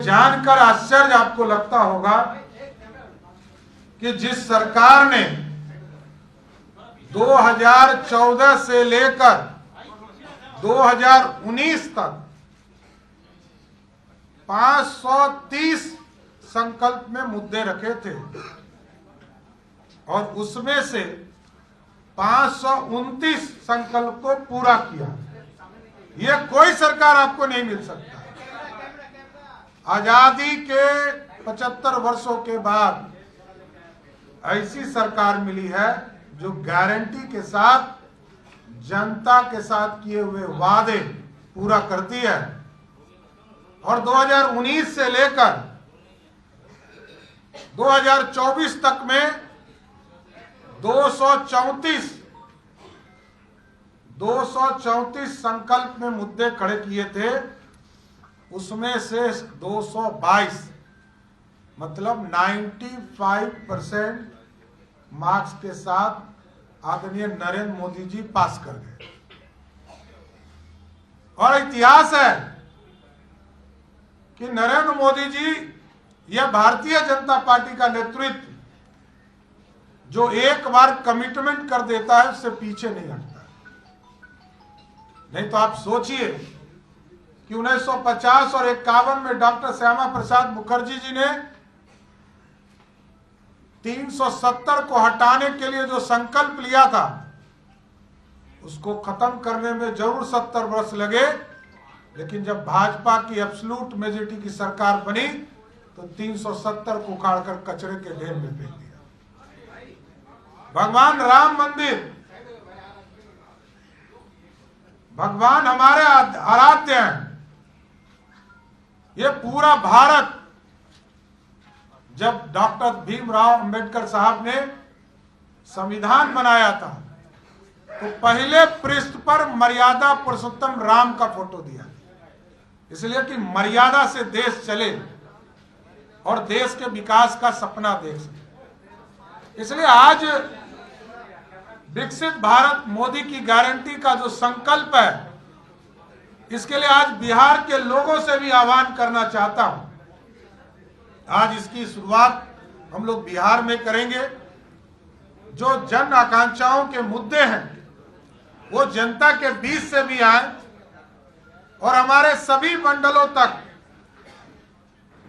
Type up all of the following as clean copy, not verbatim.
जानकर आश्चर्य आपको लगता होगा कि जिस सरकार ने 2014 से लेकर 2019 तक 530 संकल्प में मुद्दे रखे थे और उसमें से 529 संकल्प को पूरा किया। यह कोई सरकार आपको नहीं मिल सकता। आजादी के 75 वर्षों के बाद ऐसी सरकार मिली है जो गारंटी के साथ जनता के साथ किए हुए वादे पूरा करती है। और 2019 से लेकर 2024 तक में 234 संकल्प में मुद्दे खड़े किए थे, उसमें से 222 मतलब 95% मार्क्स के साथ आदरणीय नरेंद्र मोदी जी पास कर गए। और इतिहास है कि नरेंद्र मोदी जी या भारतीय जनता पार्टी का नेतृत्व जो एक बार कमिटमेंट कर देता है उससे पीछे नहीं हटता। नहीं तो आप सोचिए कि 1950 और 51 में डॉक्टर श्यामा प्रसाद मुखर्जी जी ने 370 को हटाने के लिए जो संकल्प लिया था उसको खत्म करने में जरूर 70 वर्ष लगे, लेकिन जब भाजपा की एब्सोल्यूट मेजॉरिटी की सरकार बनी तो 370 को उखाड़कर कचरे के ढेर में फेंक दिया। भगवान राम मंदिर, भगवान हमारे आराध्य हैं। ये पूरा भारत, जब डॉक्टर भीमराव अंबेडकर साहब ने संविधान बनाया था तो पहले पृष्ठ पर मर्यादा पुरुषोत्तम राम का फोटो दिया, इसलिए कि मर्यादा से देश चले और देश के विकास का सपना देख सके। इसलिए आज विकसित भारत मोदी की गारंटी का जो संकल्प है, इसके लिए आज बिहार के लोगों से भी आह्वान करना चाहता हूं। आज इसकी शुरुआत हम लोग बिहार में करेंगे। जो जन आकांक्षाओं के मुद्दे हैं वो जनता के बीच से भी आए और हमारे सभी मंडलों तक,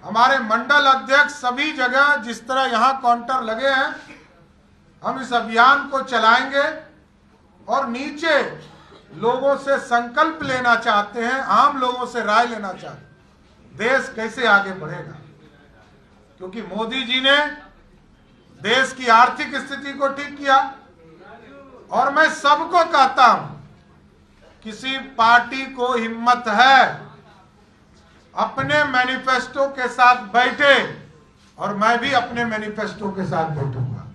हमारे मंडल अध्यक्ष सभी जगह जिस तरह यहां काउंटर लगे हैं, हम इस अभियान को चलाएंगे और नीचे लोगों से संकल्प लेना चाहते हैं, आम लोगों से राय लेना चाहते हैं, देश कैसे आगे बढ़ेगा। क्योंकि मोदी जी ने देश की आर्थिक स्थिति को ठीक किया। और मैं सबको कहता हूं, किसी पार्टी को हिम्मत है अपने मैनिफेस्टो के साथ बैठे, और मैं भी अपने मैनिफेस्टो के साथ बैठूंगा।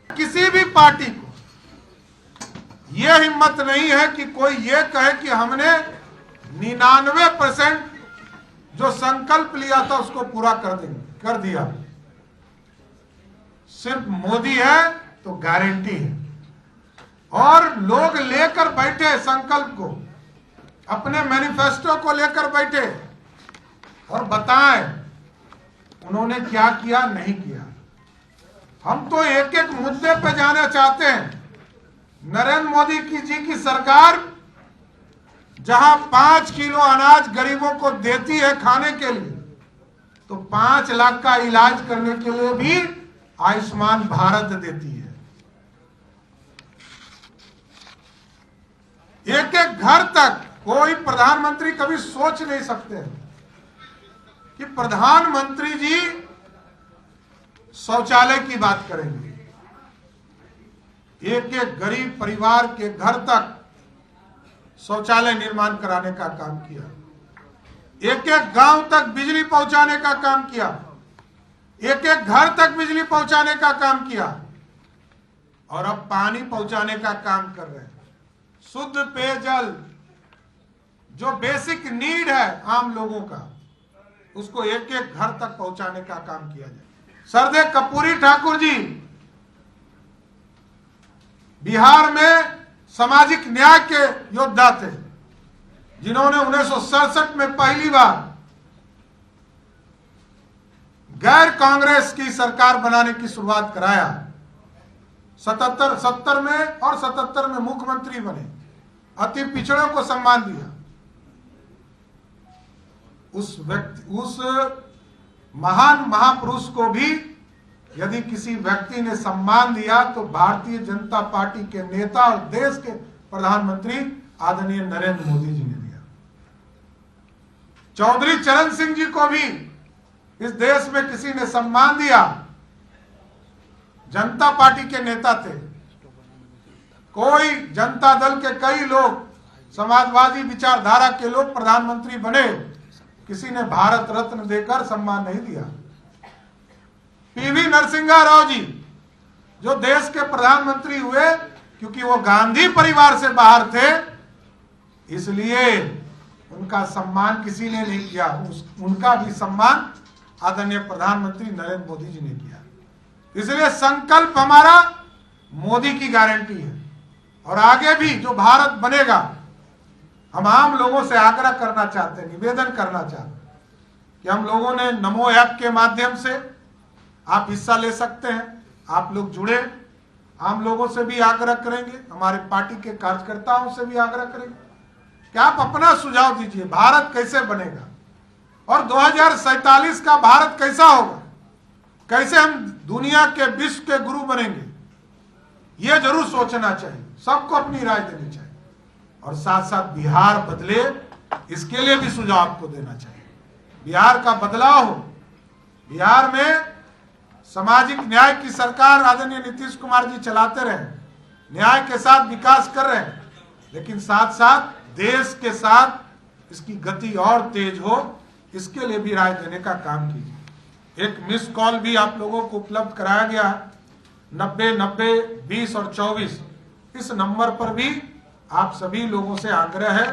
किसी भी पार्टी को यह हिम्मत नहीं है कि कोई ये कहे कि हमने 99% जो संकल्प लिया था उसको पूरा कर दिया। सिर्फ मोदी है तो गारंटी है। और लोग लेकर बैठे संकल्प को, अपने मैनिफेस्टो को लेकर बैठे और बताएं उन्होंने क्या किया नहीं किया। हम तो एक एक मुद्दे पे जाना चाहते हैं। नरेंद्र मोदी जी की सरकार जहां 5 किलो अनाज गरीबों को देती है खाने के लिए, तो 5 लाख का इलाज करने के लिए भी आयुष्मान भारत देती है। एक एक घर तक कोई प्रधानमंत्री कभी सोच नहीं सकते कि प्रधानमंत्री जी शौचालय की बात करेंगे। एक एक गरीब परिवार के घर तक शौचालय निर्माण कराने का काम किया। एक एक गांव तक बिजली पहुंचाने का काम किया। एक एक घर तक बिजली पहुंचाने का काम किया। और अब पानी पहुंचाने का काम कर रहे हैं। शुद्ध पेयजल जो बेसिक नीड है आम लोगों का, उसको एक एक घर तक पहुंचाने का काम किया जाए। सरदे कर्पूरी ठाकुर जी बिहार में सामाजिक न्याय के योद्धा थे, जिन्होंने 1967 में पहली बार गैर कांग्रेस की सरकार बनाने की शुरुआत कराया। 70 में और 77 में मुख्यमंत्री बने, अति पिछड़ों को सम्मान दिया। उस महान महापुरुष को भी यदि किसी व्यक्ति ने सम्मान दिया तो भारतीय जनता पार्टी के नेता और देश के प्रधानमंत्री आदरणीय नरेंद्र मोदी जी ने दिया। चौधरी चरण सिंह जी को भी इस देश में किसी ने सम्मान दिया, जनता पार्टी के नेता थे। कोई जनता दल के कई लोग, समाजवादी विचारधारा के लोग प्रधानमंत्री बने, किसी ने भारत रत्न देकर सम्मान नहीं दिया। पीवी नरसिम्हा राव जी जो देश के प्रधानमंत्री हुए, क्योंकि वो गांधी परिवार से बाहर थे, इसलिए उनका सम्मान किसी ने नहीं किया। उनका भी सम्मान आदरणीय प्रधानमंत्री नरेंद्र मोदी जी ने किया। इसलिए संकल्प हमारा मोदी की गारंटी है, और आगे भी जो भारत बनेगा, हम आम लोगों से आग्रह करना चाहते हैं, निवेदन करना चाहते हैं कि हम लोगों ने नमो ऐप के माध्यम से आप हिस्सा ले सकते हैं। आप लोग जुड़े, आम लोगों से भी आग्रह करेंगे, हमारे पार्टी के कार्यकर्ताओं से भी आग्रह करेंगे कि आप अपना सुझाव दीजिए, भारत कैसे बनेगा और 2047 का भारत कैसा होगा, कैसे हम दुनिया के विश्व के गुरु बनेंगे, ये जरूर सोचना चाहिए। सबको अपनी राय देनी चाहिए, और साथ साथ बिहार बदले, इसके लिए भी सुझाव आपको देना चाहिए। बिहार का बदलाव हो, बिहार में सामाजिक न्याय की सरकार आदरणीय नीतीश कुमार जी चलाते रहे, न्याय के साथ विकास कर रहे हैं, लेकिन साथ साथ देश के साथ इसकी गति और तेज हो, इसके लिए भी राय देने का काम कीजिए। एक मिस कॉल भी आप लोगों को उपलब्ध कराया गया, 90 90 20 और 24। इस नंबर पर भी आप सभी लोगों से आग्रह है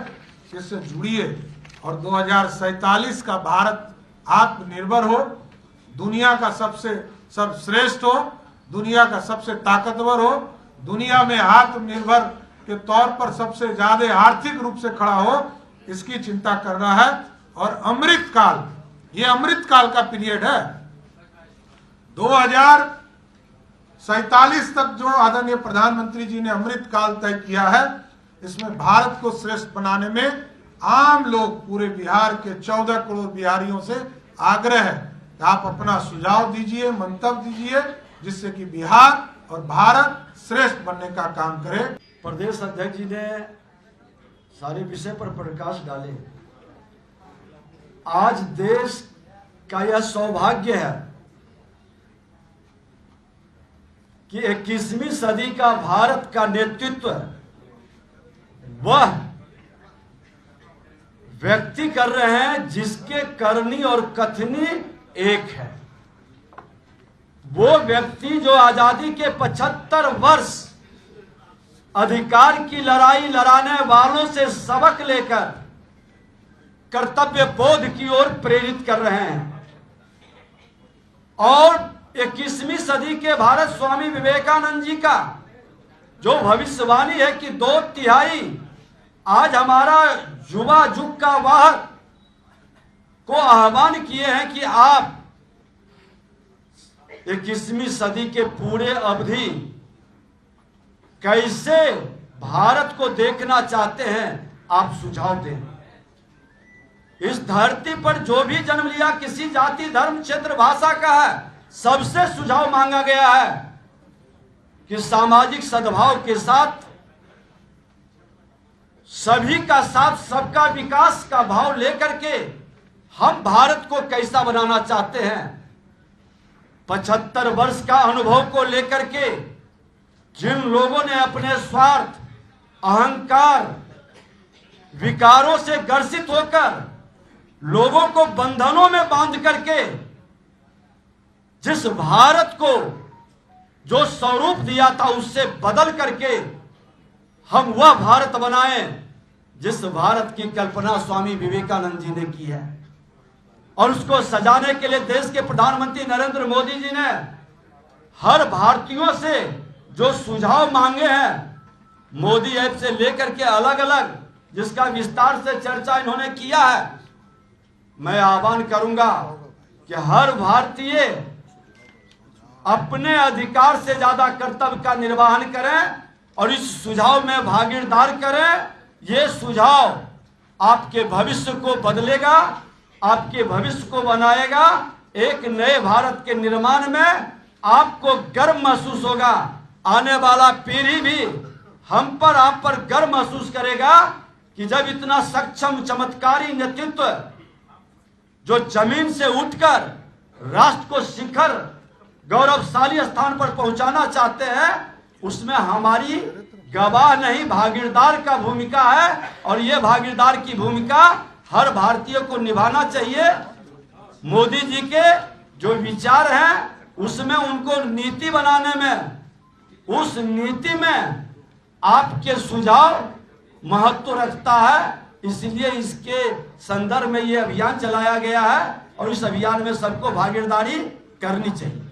कि इससे जुड़िए, और 2047 का भारत आत्मनिर्भर हो, दुनिया का सबसे सर्वश्रेष्ठ हो, दुनिया का सबसे ताकतवर हो, दुनिया में आत्मनिर्भर के तौर पर सबसे ज्यादा आर्थिक रूप से खड़ा हो, इसकी चिंता करना है। और अमृत काल, ये अमृत काल का पीरियड है। 2047 तक जो आदरणीय प्रधानमंत्री जी ने अमृत काल तय किया है, इसमें भारत को श्रेष्ठ बनाने में आम लोग, पूरे बिहार के 14 करोड़ बिहारियों से आग्रह है कि आप अपना सुझाव दीजिए, मंतव्य दीजिए, जिससे कि बिहार और भारत श्रेष्ठ बनने का काम करे। प्रदेश अध्यक्ष जी ने सारे विषय पर प्रकाश डाले। आज देश का यह सौभाग्य है कि 21वीं सदी का भारत का नेतृत्व वह व्यक्ति कर रहे हैं जिसके करनी और कथनी एक है। वो व्यक्ति जो आजादी के 75 वर्ष अधिकार की लड़ाई लड़ाने वालों से सबक लेकर कर्तव्य बोध की ओर प्रेरित कर रहे हैं। और 21वीं सदी के भारत स्वामी विवेकानंद जी का जो भविष्यवाणी है कि 2/3 आज हमारा युवा युग का वाहक को आह्वान किए हैं कि आप 21वीं सदी के पूरे अवधि कैसे भारत को देखना चाहते हैं, आप सुझाव दें। इस धरती पर जो भी जन्म लिया किसी जाति धर्म क्षेत्र भाषा का है, सबसे सुझाव मांगा गया है कि सामाजिक सद्भाव के साथ सभी का साथ सबका विकास का भाव लेकर के हम भारत को कैसा बनाना चाहते हैं। 75 वर्ष का अनुभव को लेकर के जिन लोगों ने अपने स्वार्थ, अहंकार, विकारों से ग्रसित होकर लोगों को बंधनों में बांध करके जिस भारत को जो स्वरूप दिया था उससे बदल करके हम वह भारत बनाएं जिस भारत की कल्पना स्वामी विवेकानंद जी ने की है। और उसको सजाने के लिए देश के प्रधानमंत्री नरेंद्र मोदी जी ने हर भारतीयों से जो सुझाव मांगे हैं, मोदी ऐप से लेकर के अलग अलग, जिसका विस्तार से चर्चा इन्होंने किया है, मैं आह्वान करूंगा कि हर भारतीय अपने अधिकार से ज्यादा कर्तव्य का निर्वहन करें और इस सुझाव में भागीदार करें। ये सुझाव आपके भविष्य को बदलेगा, आपके भविष्य को बनाएगा। एक नए भारत के निर्माण में आपको गर्व महसूस होगा। आने वाला पीढ़ी भी हम पर, आप पर गर्व महसूस करेगा कि जब इतना सक्षम चमत्कारी नेतृत्व जो जमीन से उठकर राष्ट्र को शिखर गौरवशाली स्थान पर पहुंचाना चाहते हैं, उसमें हमारी गवाह नहीं भागीदार का भूमिका है। और ये भागीदार की भूमिका हर भारतीय को निभाना चाहिए। मोदी जी के जो विचार हैं उसमें उनको नीति बनाने में, उस नीति में आपके सुझाव महत्व रखता है। इसलिए इसके संदर्भ में ये अभियान चलाया गया है और इस अभियान में सबको भागीदारी करनी चाहिए।